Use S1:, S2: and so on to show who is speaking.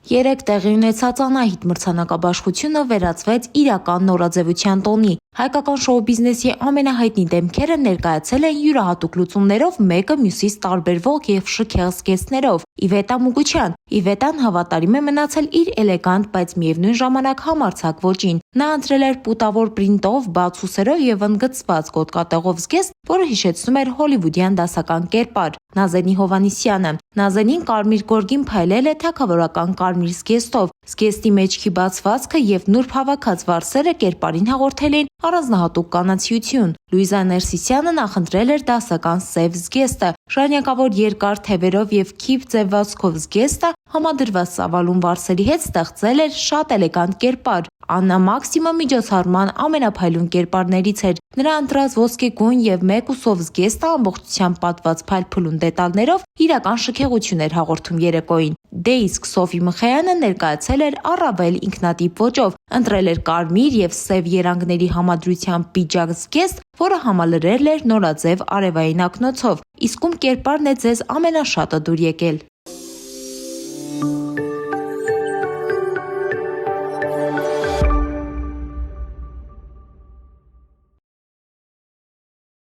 S1: Երեկ տեղի ունեցած Անահիտ մրցանակաբաշխությունը վերածվեց իրական նորաձևության տոնի։ Հայկական շոու բիզնեսի ամենահայտնի դեմքերը ներկայացել են յուրահատուկ լուծումներով, մեկը մյուսից տարբերվող եւ շքեղ զգեստներով։ Իվետա Մուկուչյան։ Իվետան հավատարիմ է մնացել իր էլեգանտ, բայց միևնույն ժամանակ համարձակ ոճին։ Նա ընտրել էր պուտավոր պրինտով, բաց ուսերով եւ ընդգծված գոտկատեղով զգեստ, որը հիշեցնում էր հոլիվուդյան դասական կերպար։ Նազենի Հովհաննիսյանը։ Նազենին կարմիր գորգին փայլել է թագավորական կարմիր զգեստով։ Զգեստի մեջքի բացվածքը եւ նուրբ հավաքած վարսերը կերպարին հաղորդել էին առանձնահատուկ կանացիություն։ Լուիզա Ներսիսյանը նախընտրել էր դասական սև զգեստը։ Ժանյակավոր երկար թևերով եւ քիփ ձևվածքով զգեստը համադրված ծավալուն վարսերի հետ ստեղծել էր շատ էլեգանտ կերպար։ Աննա Մաքսիմը միջոցառման ամենափայլուն կերպարներից էր։ Նրա ընտրած ոսկեգույն եւ մեկ ուսով զգեստը ամբողջությամբ պատված փայլփլուն դետալներով իրական շքեղություն էր հաղորդում երեկոյին։ Դե իսկ Սոֆի Մխայանը ներկայացել էր առավել ինքնատիպ ոճով, ընտրել էր կարմիր եւ սև երանգների համադրությամբ պիջակ զգեստ, որը համալրել էր նորաձև արևային ակնոցով։ Իսկ ում կերպարն է ձեզ ամենաշատը դուր եկել։